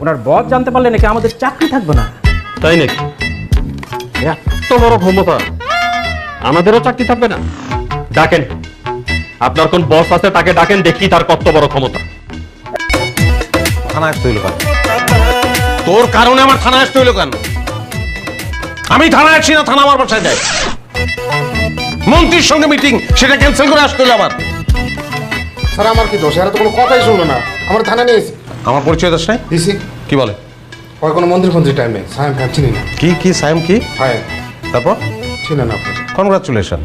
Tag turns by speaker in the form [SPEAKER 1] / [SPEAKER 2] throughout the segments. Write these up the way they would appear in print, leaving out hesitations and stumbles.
[SPEAKER 1] ওনার বস জানতে পারলে নাকি আমাদের চাকরি থাকবে না।
[SPEAKER 2] তাই নাকি? এত বড় ক্ষমতা, আমাদেরও চাকরি থাকবে না? ডাকেন, আপনার কোন বস আছে তাকে ডাকেন, দেখি তার কত বড় ক্ষমতা।
[SPEAKER 3] থানায় আসতে হইলো কেন? তোর কারণে আমার থানায় আসতে হইলো কেন? আমি থানায় আসি না, থানা আমার বাসায় যায়। মন্ত্রীর সঙ্গে মিটিং, সেটা ক্যান্সেল করে আসতে হইলো আমার।
[SPEAKER 4] স্যার আমার কি দোষ? এরা তো কোনো কথাই শুনলো না, আমার থানা নিয়েছে।
[SPEAKER 3] আমার পরিচয় দোষ নাই?
[SPEAKER 4] দিছি।
[SPEAKER 3] কি বলে?
[SPEAKER 4] ওই কোনো মন্দির ফন্দির টাইম নেই, সাহেব ফ্যাম চিনি না।
[SPEAKER 3] কি সাইম কি?
[SPEAKER 4] হ্যাঁ
[SPEAKER 3] তারপর
[SPEAKER 4] চিনেন আপনি?
[SPEAKER 3] কনগ্রাচুলেশন,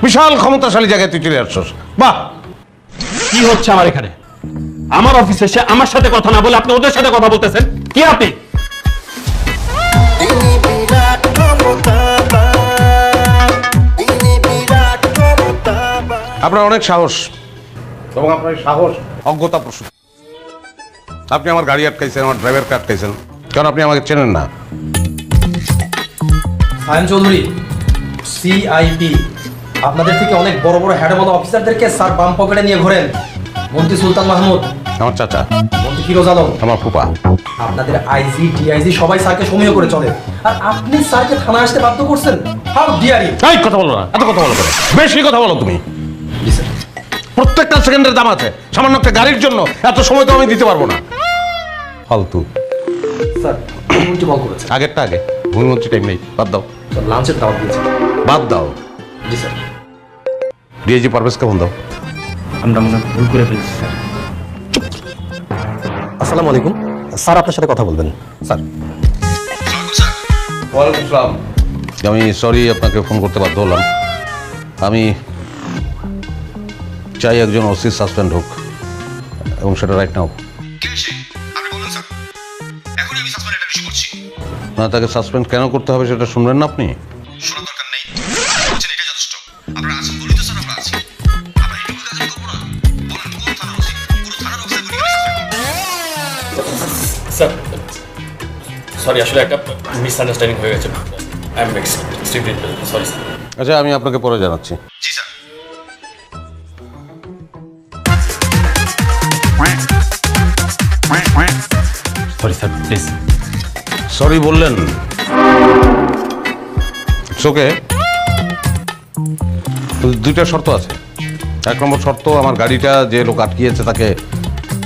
[SPEAKER 3] বিশাল ক্ষমতাশালী জায়গায় তুই চলে আসছস। বাহ!
[SPEAKER 2] কি হচ্ছে আমার এখানে? আমার অফিসে সে আমার সাথে কথা না বলে আপনি ওদের সাথে কথা বলতেছেন কি? আপনি
[SPEAKER 3] আপনার অনেক সাহস এবং আপনার সাহস অজ্ঞতা প্রসূত। আপনি আমার গাড়ি আটকাইছেন, আমার ড্রাইভারকে আটকাইছেন, কারণ আপনি আমাকে চেনেন না।
[SPEAKER 5] সায়ন চৌধুরী, সিআইপি, আপনাদের থেকে অনেক বড় বড় হেডওয়ালা অফিসারদেরকে স্যার বাম পকেটে নিয়ে ঘোরেন। মন্ত্রী সুলতান মাহমুদ,
[SPEAKER 3] আমার চাচা,
[SPEAKER 5] মন্ত্রী ফিরোজ আলম,
[SPEAKER 3] আমার ফুপা,
[SPEAKER 5] আপনাদের আইজি ডিআইজি সবাই স্যারকে সমীহ করে চলে, আর আপনি স্যারকে থানায় আসতে বাধ্য করছেন। How dare you!
[SPEAKER 3] এই কথা বলো না, এত কথা বলো কেন? বেশি কথা বলো তুমি।
[SPEAKER 5] জি স্যার।
[SPEAKER 3] প্রত্যেকটা সেকেন্ডের দাম আছে, সামান্য একটা গাড়ির জন্য এত সময় তো আমি দিতে পারবো না। ফালতু।
[SPEAKER 5] স্যার মন্ত্রী কল করেছে।
[SPEAKER 3] আগেরটা আগে, ভূমিমন্ত্রী টাইম নেই, বাদ দাও।
[SPEAKER 5] স্যার লাঞ্চের দাওয়াত দিয়েছে।
[SPEAKER 3] বাদ দাও।
[SPEAKER 5] জি স্যার।
[SPEAKER 3] ডিআইজি পারভেজকে ফোন দাও।
[SPEAKER 1] আমরা মনে হয় ভুল করে ফেলছি স্যার।
[SPEAKER 5] আসসালামু আলাইকুম স্যার, আপনার সাথে কথা বলবেন স্যার।
[SPEAKER 3] ওয়ালাইকুম আসসালাম। আমি সরি আপনাকে ফোন করতে বাধ্য হলাম। আমি চাই একজন ওসি সাসপেন্ড হোক, এবং সেটা রাইট নাও। না, তাকে সাসপেন্ড কেন করতে হবে সেটা শুনবেন না আপনি?
[SPEAKER 2] স্যার সরি, আসলে একটা মিসআন্ডারস্ট্যান্ডিং হয়ে গেছে। I am extremely sorry sir.
[SPEAKER 3] আচ্ছা, আমি আপনাকে পরে জানাচ্ছি।
[SPEAKER 2] Sorry sir, please.
[SPEAKER 3] সরি বললেন, ওকে। দুইটা শর্ত আছে। এক নম্বর শর্ত, আমার গাড়িটা যে লোক আটকিয়েছে তাকে।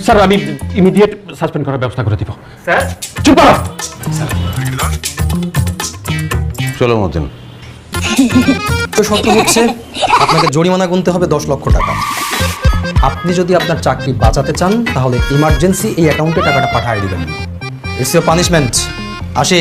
[SPEAKER 2] স্যার আমি ইমিডিয়েট সাসপেন্ড করার ব্যবস্থা করে দিব।
[SPEAKER 1] স্যার
[SPEAKER 2] চুপ করো।
[SPEAKER 3] চলো মতিন।
[SPEAKER 5] শর্ত হচ্ছে আপনাকে জরিমানা গুনতে হবে 10 লক্ষ টাকা। আপনি যদি আপনার চাকরি বাঁচাতে চান তাহলে ইমার্জেন্সি এই অ্যাকাউন্টে টাকাটা পাঠিয়ে দিবেন। It's your punishment. আসি।